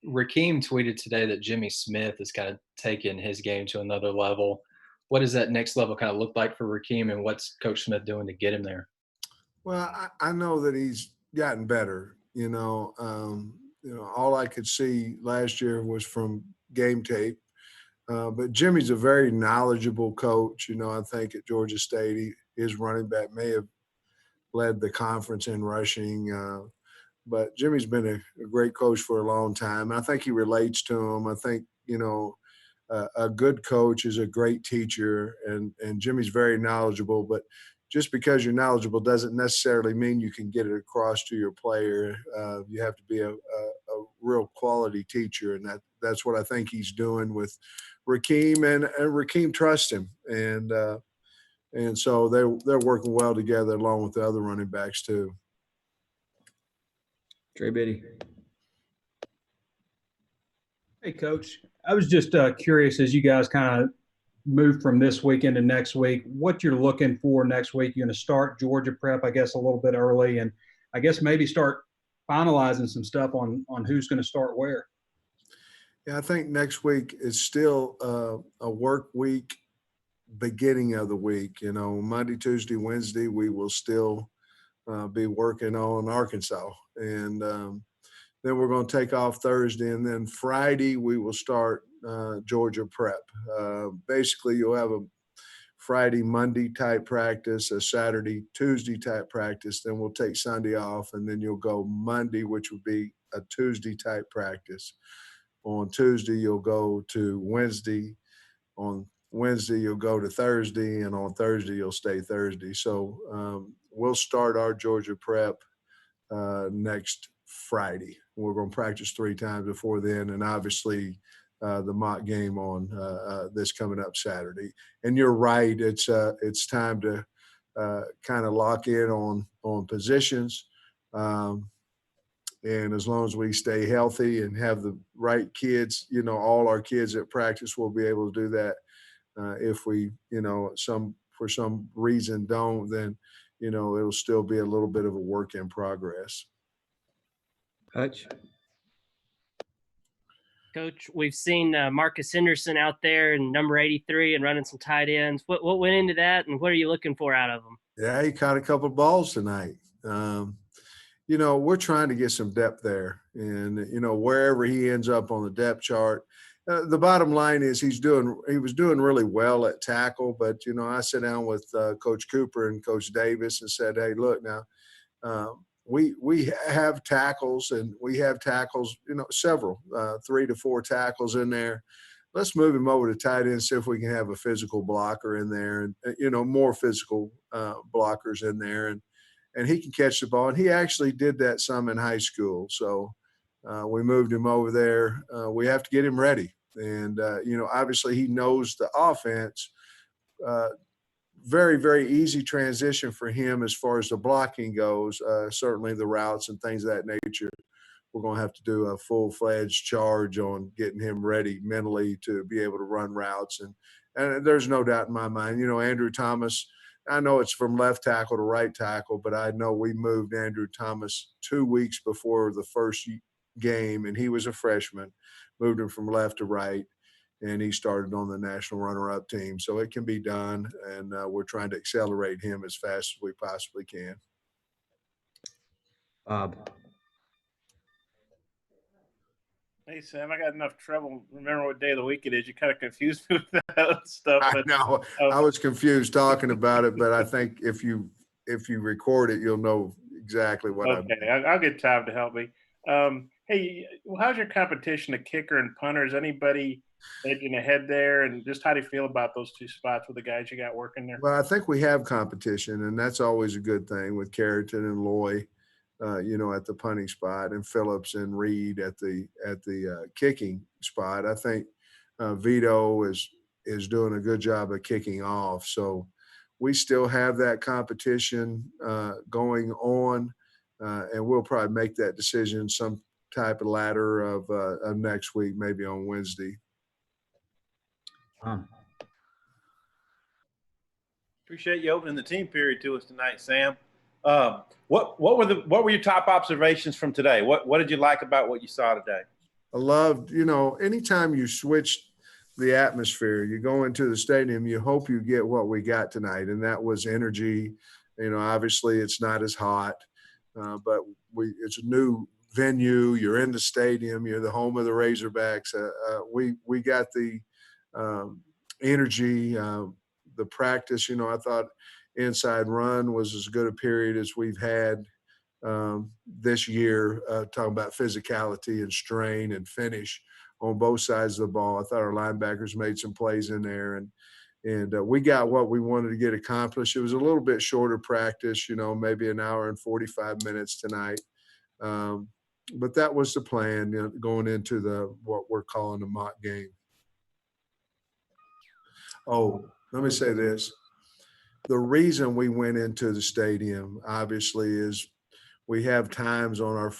Rakeem tweeted today that Jimmy Smith has kind of taken his game to another level. What does that next level kind of look like for Rakeem, and what's Coach Smith doing to get him there? Well, I know that he's gotten better. All I could see last year was from game tape. But Jimmy's a very knowledgeable coach. I think at Georgia State, his running back may have led the conference in rushing. But Jimmy's been a great coach for a long time. I think he relates to him. I think, a good coach is a great teacher, and Jimmy's very knowledgeable. But just because you're knowledgeable doesn't necessarily mean you can get it across to your player. You have to be a real quality teacher, and that's what I think he's doing with Rakeem, and Rakeem trusts him, and so they're working well together along with the other running backs too. Trey Biddy. Hey, Coach. I was just curious, as you guys kind of move from this week into next week, what you're looking for next week. You're going to start Georgia prep, I guess, a little bit early, and I guess maybe start finalizing some stuff on who's going to start where. Yeah, I think next week is still a work week, beginning of the week. Monday, Tuesday, Wednesday, we will still be working on Arkansas. And then we're going to take off Thursday. And then Friday, we will start Georgia prep. Basically, you'll have a Friday, Monday type practice, a Saturday, Tuesday type practice. Then we'll take Sunday off. And then you'll go Monday, which would be a Tuesday type practice. On Tuesday, you'll go to Wednesday. On Wednesday, you'll go to Thursday. And on Thursday, you'll stay Thursday. So we'll start our Georgia prep next Friday. We're going to practice 3 times before then. And obviously, the mock game on this coming up Saturday. And you're right. It's time to kind of lock in on positions. And as long as we stay healthy and have the right kids, all our kids at practice will be able to do that. If we, for some reason don't, then, it'll still be a little bit of a work in progress. Hutch. Coach, we've seen Marcus Henderson out there in number 83 and running some tight ends. What went into that, and what are you looking for out of him? Yeah, he caught a couple of balls tonight. We're trying to get some depth there. And, wherever he ends up on the depth chart, the bottom line is he was doing really well at tackle. But, I sat down with Coach Cooper and Coach Davis and said, hey, look now, we have tackles, and we have tackles, several, 3 to 4 tackles in there. Let's move him over to tight end, see if we can have a physical blocker in there and, more physical blockers in there. And he can catch the ball. And he actually did that some in high school. So we moved him over there. We have to get him ready. And, obviously he knows the offense. Very, very easy transition for him as far as the blocking goes. Certainly the routes and things of that nature. We're going to have to do a full-fledged charge on getting him ready mentally to be able to run routes. And there's no doubt in my mind, Andrew Thomas, I know it's from left tackle to right tackle, but I know we moved Andrew Thomas 2 weeks before the first game, and he was a freshman, moved him from left to right, and he started on the national runner-up team. So it can be done, and we're trying to accelerate him as fast as we possibly can. Bob. Hey, Sam, I got enough trouble remembering what day of the week it is. You kind of confused me with that stuff. I know. I was confused talking about it, but I think if you record it, you'll know exactly what I'm. Okay, I'll get time to help me. Hey, how's your competition, a kicker and punter? Is anybody edging ahead there? And just how do you feel about those 2 spots with the guys you got working there? Well, I think we have competition, and that's always a good thing with Carrington and Loy. At the punting spot, and Phillips and Reed at the kicking spot. I think Vito is doing a good job of kicking off. So we still have that competition going on, and we'll probably make that decision some type of ladder of next week, maybe on Wednesday. Appreciate you opening the team period to us tonight, Sam. What were your top observations from today? What did you like about what you saw today? I loved, anytime you switch the atmosphere, you go into the stadium, you hope you get what we got tonight, and that was energy. Obviously it's not as hot, but it's a new venue. You're in the stadium. You're the home of the Razorbacks. We got the energy, the practice. I thought inside run was as good a period as we've had this year, talking about physicality and strain and finish on both sides of the ball. I thought our linebackers made some plays in there, and we got what we wanted to get accomplished. It was a little bit shorter practice, maybe an hour and 45 minutes tonight. But that was the plan, going into what we're calling the mock game. Oh, let me say this. The reason we went into the stadium, obviously, is we have times on our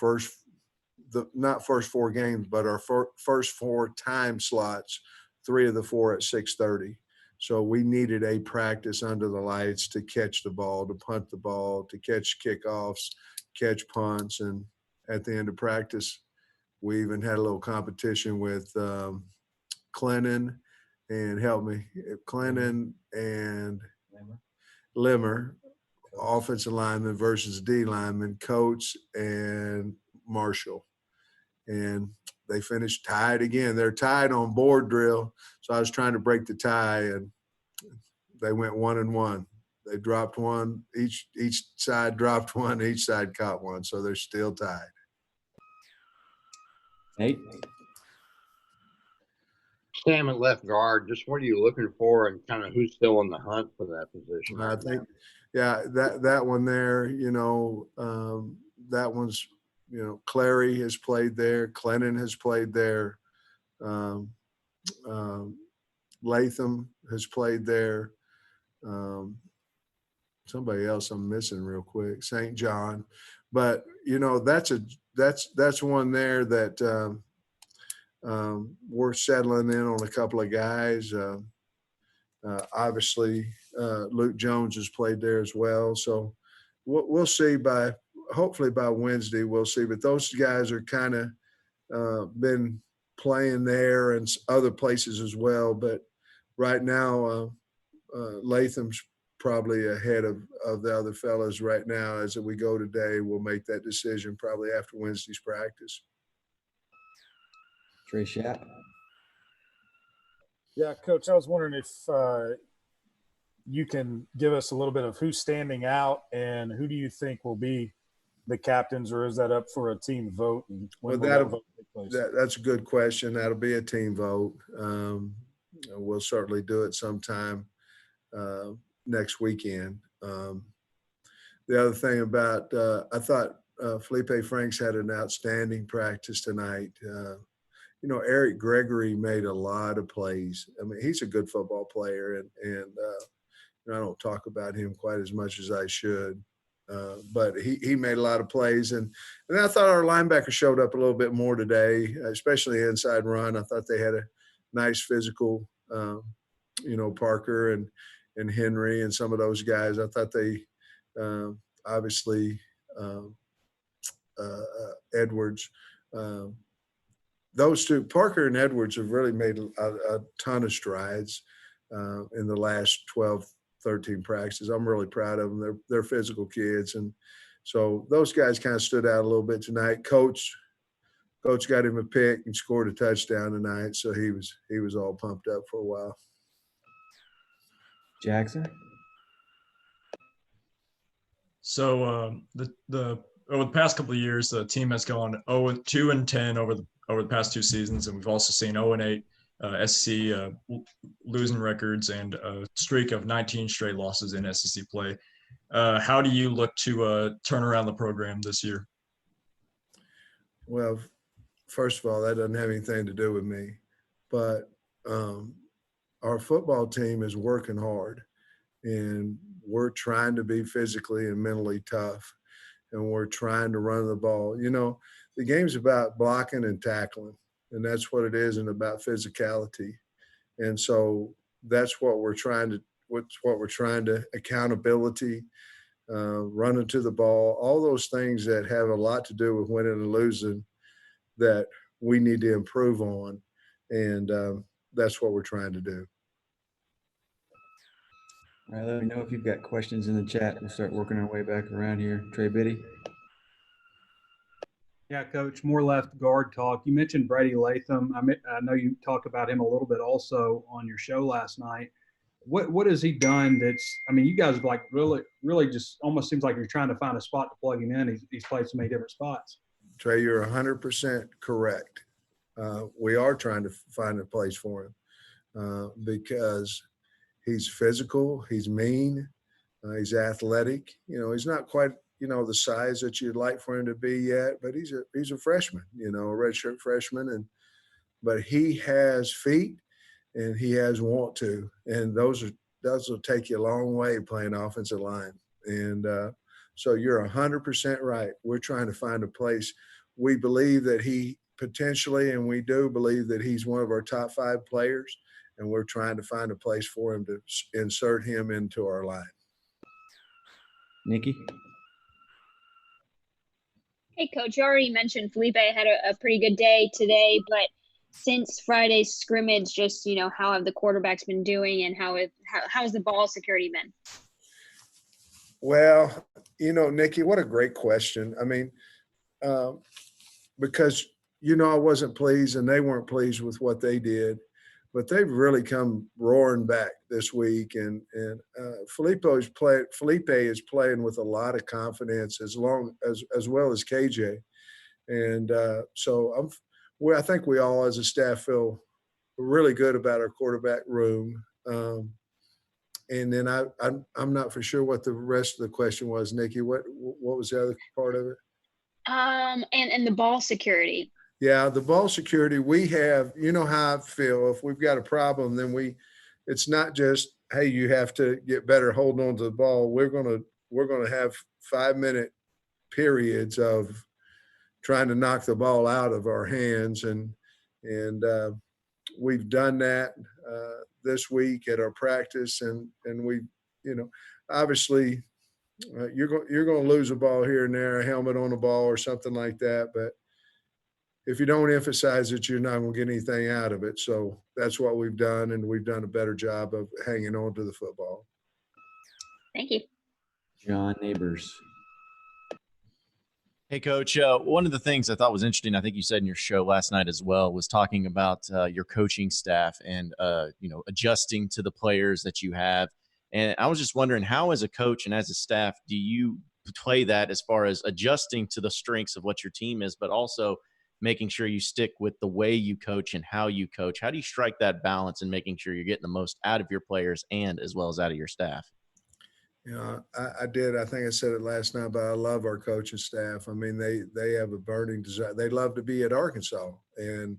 not first four games, but our first four time slots, 3 of the 4 at 6:30. So we needed a practice under the lights to catch the ball, to punt the ball, to catch kickoffs, catch punts. And at the end of practice, we even had a little competition with Clennon and Clennon and Limmer, offensive lineman versus D lineman, Coates and Marshall. And they finished tied again. They're tied on board drill. So I was trying to break the tie, and they went 1-1. They dropped one. Each side dropped one. Each side caught one. So they're still tied. Nate? Sam at left guard, just what are you looking for and kind of who's still in the hunt for that position? I think, yeah, that one there, that one's, Clary has played there. Clennon has played there. Latham has played there. Somebody else I'm missing real quick, St. John. But, that's one there that we're settling in on a couple of guys. Obviously, Luke Jones has played there as well. So we'll see hopefully by Wednesday, we'll see. But those guys are kind of been playing there and other places as well. But right now, Latham's probably ahead of the other fellas right now. As we go today, we'll make that decision probably after Wednesday's practice. Trey Schapp? Yeah, Coach, I was wondering if you can give us a little bit of who's standing out and who do you think will be the captains, or is that up for a team vote? And when will that vote take place? That's a good question. That'll be a team vote. We'll certainly do it sometime next weekend. The other thing about I thought Felipe Franks had an outstanding practice tonight. Eric Gregory made a lot of plays. I mean, he's a good football player, and I don't talk about him quite as much as I should. But he made a lot of plays, and I thought our linebacker showed up a little bit more today, especially inside run. I thought they had a nice physical, Parker and Henry and some of those guys. I thought they obviously Edwards. Those two, Parker and Edwards, have really made a ton of strides in the last 12, 13 practices. I'm really proud of them. They're physical kids. And so those guys kind of stood out a little bit tonight. Coach got him a pick and scored a touchdown tonight. So he was all pumped up for a while. Jackson? So over the past couple of years, the team has gone 2-10 over the past 2 seasons, and we've also seen 0-8 SEC losing records and a streak of 19 straight losses in SEC play. How do you look to turn around the program this year? Well, first of all, that doesn't have anything to do with me, but our football team is working hard, and we're trying to be physically and mentally tough, and we're trying to run the ball. The game's about blocking and tackling, and that's what it is, and about physicality. And so that's what we're trying to accountability, running to the ball, all those things that have a lot to do with winning and losing that we need to improve on. And that's what we're trying to do. All right, let me know if you've got questions in the chat. We'll start working our way back around here. Trey Biddy. Yeah, Coach, more left guard talk. You mentioned Brady Latham. I know you talked about him a little bit also on your show last night. What has he done you guys like really just almost seems like you're trying to find a spot to plug him in. He's played so many different spots. Trey, you're 100% correct. We are trying to find a place for him because he's physical, he's mean, he's athletic. He's not quite, the size that you'd like for him to be yet, but he's a freshman, a redshirt freshman, but he has feet and he has want to, and those will take you a long way playing offensive line. And so you're 100% right. We're trying to find a place. We believe that he potentially, and we do believe that he's one of our top 5 players, and we're trying to find a place for him to insert him into our line. Nikki. Hey, Coach, you already mentioned Felipe had a pretty good day today, but since Friday's scrimmage, just, how have the quarterbacks been doing, and how has the ball security been? Well, Nikki, what a great question. I mean, because, I wasn't pleased and they weren't pleased with what they did, but they've really come roaring back this week. And Felipe is playing with a lot of confidence as well as KJ. And so I think we all as a staff feel really good about our quarterback room. And then I'm not for sure what the rest of the question was, Nikki. What was the other part of it? And the ball security. Yeah, the ball security, we have, how I feel. If we've got a problem, then it's not just, hey, you have to get better holding on to the ball. We're gonna have 5-minute periods of trying to knock the ball out of our hands, and we've done that this week at our practice, and we, obviously you're going to lose a ball here and there, a helmet on the ball or something like that, but if you don't emphasize it, you're not going to get anything out of it. So that's what we've done, and we've done a better job of hanging on to the football. Thank you. John Neighbors. Hey, Coach. One of the things I thought was interesting, I think you said in your show last night as well, was talking about your coaching staff and, adjusting to the players that you have. And I was just wondering, how as a coach and as a staff do you play that as far as adjusting to the strengths of what your team is, but also making sure you stick with the way you coach and how you coach? How do you strike that balance and making sure you're getting the most out of your players and as well as out of your staff? I did. I think I said it last night, but I love our coaching staff. I mean, they have a burning desire. They love to be at Arkansas, and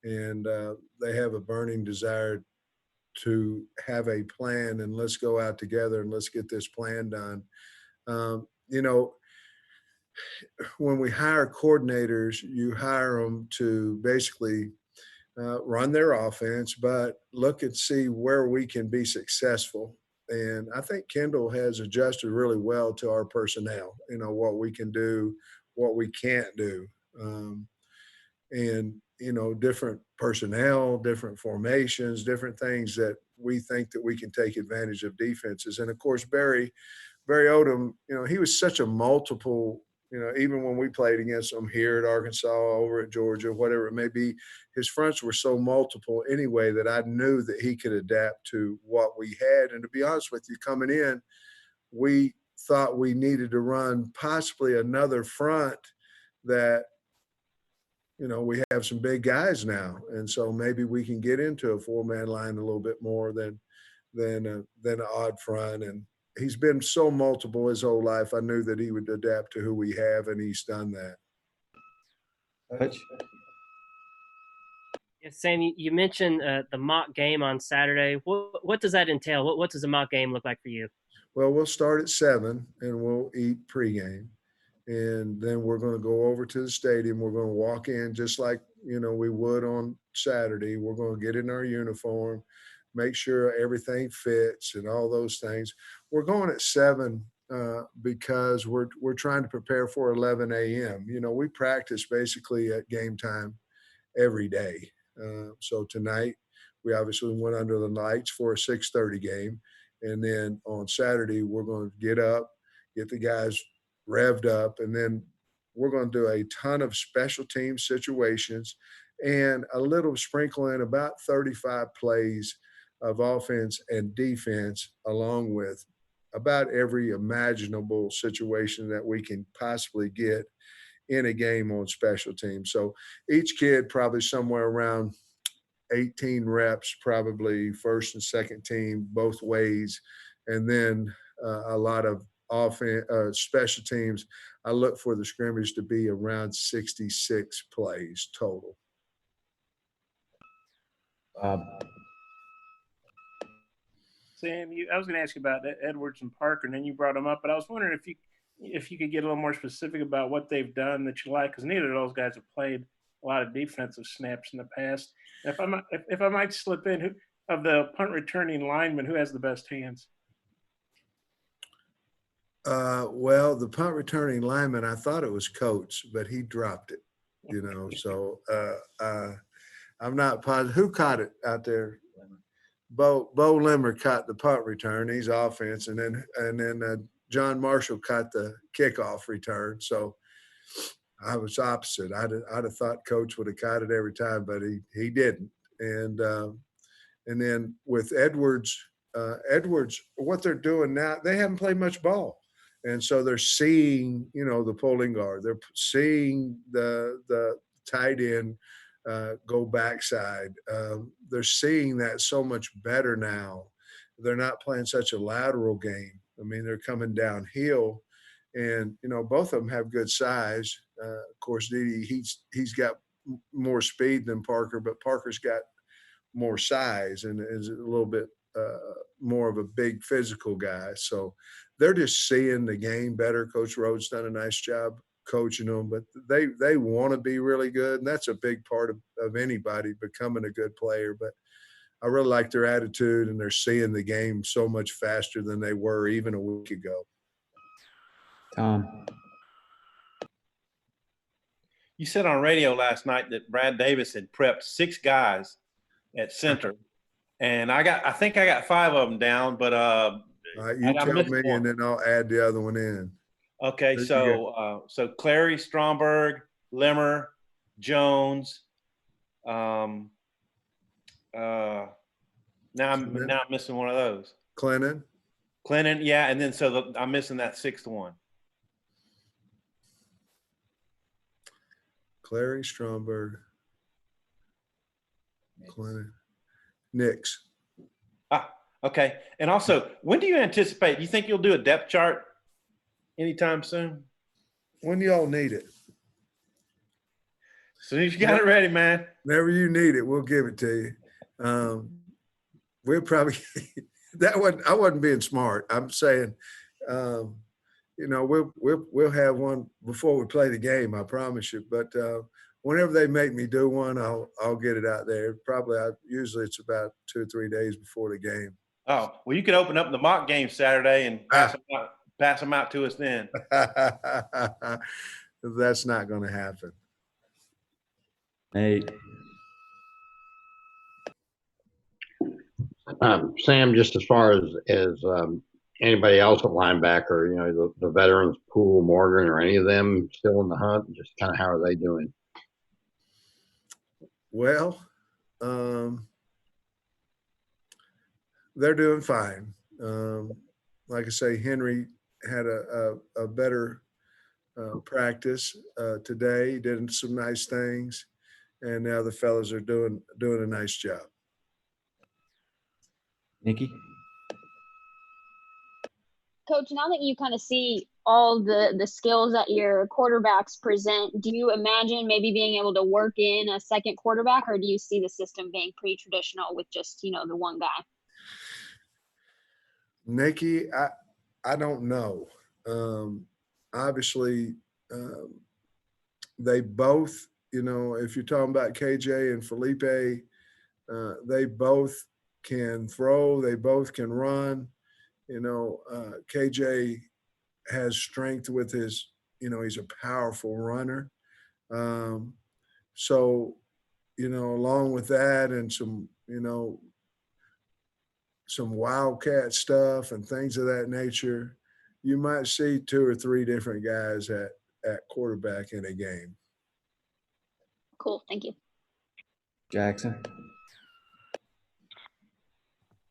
they have a burning desire to have a plan, and let's go out together and let's get this plan done. When we hire coordinators, you hire them to basically run their offense, but look and see where we can be successful. And I think Kendall has adjusted really well to our personnel, what we can do, what we can't do. And, different personnel, different formations, different things that we think that we can take advantage of defenses. And, of course, Barry Odom, he was such a multiple, even when we played against him here at Arkansas, over at Georgia, whatever it may be, his fronts were so multiple anyway that I knew that he could adapt to what we had. And to be honest with you, coming in, we thought we needed to run possibly another front that, we have some big guys now. And so maybe we can get into a 4-man line a little bit more than an odd front. And he's been so multiple his whole life. I knew that he would adapt to who we have, and he's done that. Hutch? Yeah, Sam, you mentioned the mock game on Saturday. What does that entail? What does a mock game look like for you? Well, we'll start at 7 and we'll eat pregame. And then we're going to go over to the stadium. We're going to walk in just like, we would on Saturday. We're going to get in our uniform, make sure everything fits and all those things. We're going at 7 because we're trying to prepare for 11 a.m. We practice basically at game time, every day. So tonight, we obviously went under the lights for a 6:30 game. And then on Saturday, we're going to get up, get the guys revved up, and then we're going to do a ton of special team situations and a little sprinkle in about 35 plays of offense and defense, along with about every imaginable situation that we can possibly get in a game on special teams. So each kid probably somewhere around 18 reps, probably first and second team, both ways. And then a lot of offense, special teams. I look for the scrimmage to be around 66 plays total. Sam, I was going to ask you about Edwards and Parker, and then you brought them up, but I was wondering if you could get a little more specific about what they've done that you like, because neither of those guys have played a lot of defensive snaps in the past. And if I might slip in, who of the punt returning linemen, who has the best hands? Well, the punt returning lineman, I thought it was Coates, but he dropped it, so I'm not positive. Who caught it out there? Bo Limmer caught the punt return. He's offense. And then John Marshall caught the kickoff return. So I was opposite. I'd have thought Coach would have caught it every time, but he didn't. And then with Edwards, what they're doing now, they haven't played much ball. And so they're seeing, the pulling guard. They're seeing the tight end go backside. They're seeing that so much better now. They're not playing such a lateral game. I mean, they're coming downhill. And, both of them have good size. Of course, Dede, he's got more speed than Parker, but Parker's got more size and is a little bit more of a big physical guy. So they're just seeing the game better. Coach Rhodes done a nice job coaching them, but they want to be really good. And that's a big part of anybody becoming a good player. But I really like their attitude, and they're seeing the game so much faster than they were even a week ago. Tom. You said on radio last night that Brad Davis had prepped 6 guys at center, and I think I got 5 of them down, but you tell me, and then I'll add the other one in. Okay, so Clary, Stromberg, Limmer, Jones. Now I'm missing one of those. Clinton, yeah, and then I'm missing that 6th one. Clary, Stromberg, Clinton, Nix. Okay. And also, when do you anticipate? Do you think you'll do a depth chart anytime soon? When y'all need it. As soon as you got it ready, man. Whenever you need it, we'll give it to you. We'll probably I wasn't being smart. I'm saying, we'll have one before we play the game. I promise you. But whenever they make me do one, I'll get it out there. Usually it's about 2 or 3 days before the game. Oh, well, you could open up the mock game Saturday and pass them out to us then. That's not going to happen. Hey. Sam, just as far as anybody else at linebacker, the veterans, Poole, Morgan, or any of them still in the hunt? Just kind of how are they doing? Well, they're doing fine. Like I say, Henry had a better practice today. He did some nice things, and now the fellas are doing a nice job. Nikki? Coach, now that you kind of see all the skills that your quarterbacks present, do you imagine maybe being able to work in a second quarterback, or do you see the system being pretty traditional with just, the one guy? Nikki, I don't know. Obviously, they both, if you're talking about KJ and Felipe, they both can throw, they both can run. KJ has strength with his, he's a powerful runner. So along with that and some, some wildcat stuff and things of that nature, you might see 2 or 3 different guys at quarterback in a game. Cool. Thank you. Jackson.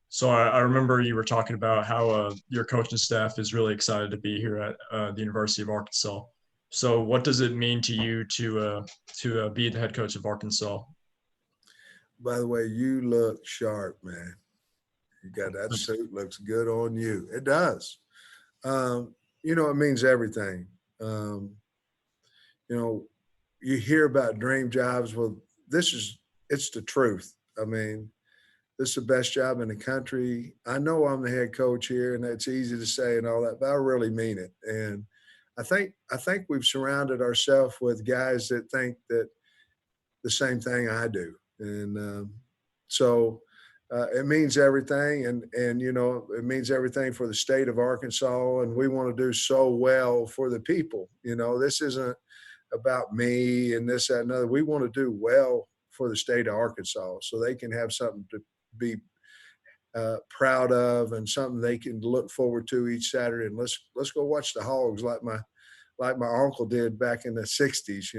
So I remember you were talking about how your coaching staff is really excited to be here at the University of Arkansas. So what does it mean to you to be the head coach of Arkansas? By the way, you look sharp, man. You got that suit, looks good on you. It does. It means everything. You hear about dream jobs. Well, it's the truth. I mean, this is the best job in the country. I know I'm the head coach here, and that's easy to say and all that, but I really mean it. And I think we've surrounded ourselves with guys that think that the same thing I do. And so it means everything. And it means everything for the state of Arkansas. And we want to do so well for the people. This isn't about me and this, that, and other. We want to do well for the state of Arkansas so they can have something to be proud of and something they can look forward to each Saturday. And let's go watch the Hogs like my uncle did back in the 60s,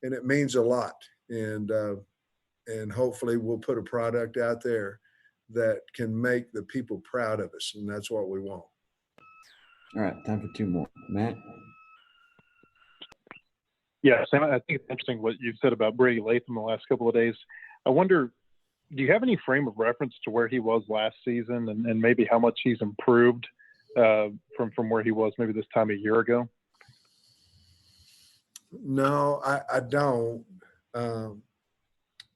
and it means a lot. And hopefully we'll put a product out there that can make the people proud of us. And that's what we want. All right. Time for 2 more. Matt. Yeah, Sam, I think it's interesting what you said about Brady Latham the last couple of days. I wonder, do you have any frame of reference to where he was last season and maybe how much he's improved from where he was maybe this time a year ago? No, I don't.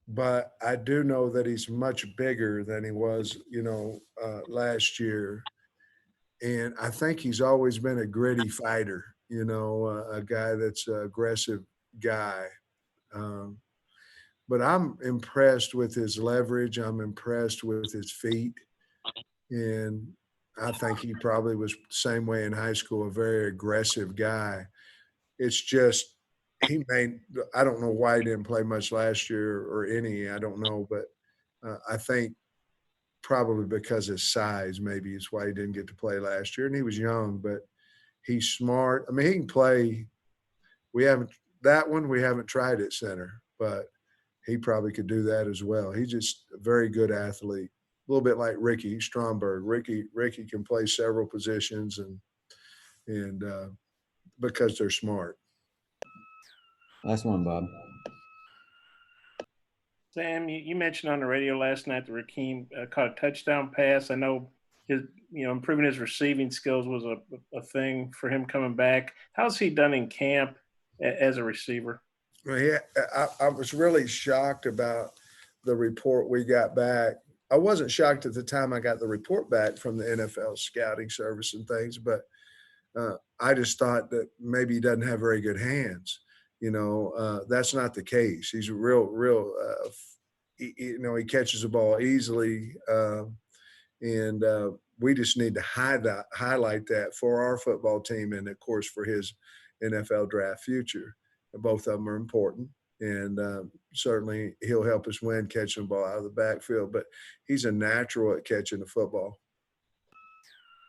But I do know that he's much bigger than he was, last year. And I think he's always been a gritty fighter, a guy that's an aggressive guy. But I'm impressed with his leverage. I'm impressed with his feet. And I think he probably was the same way in high school, a very aggressive guy. It's just I don't know why he didn't play much last year or any, I don't know. But I think probably because of his size, maybe is why he didn't get to play last year. And he was young, but he's smart. I mean, he can play. We haven't tried at center, but he probably could do that as well. He's just a very good athlete, a little bit like Ricky Stromberg. Ricky can play several positions and because they're smart. Last one, Bob. Sam, you mentioned on the radio last night that Rakeem caught a touchdown pass. I know his, improving his receiving skills was a thing for him coming back. How's he done in camp as a receiver? Well, yeah, I was really shocked about the report we got back. I wasn't shocked at the time I got the report back from the NFL scouting service and things, but I just thought that maybe he doesn't have very good hands. That's not the case. He's a real, he catches the ball easily. And we just need to highlight that for our football team and, of course, for his NFL draft future. Both of them are important. And certainly he'll help us win catching the ball out of the backfield. But he's a natural at catching the football.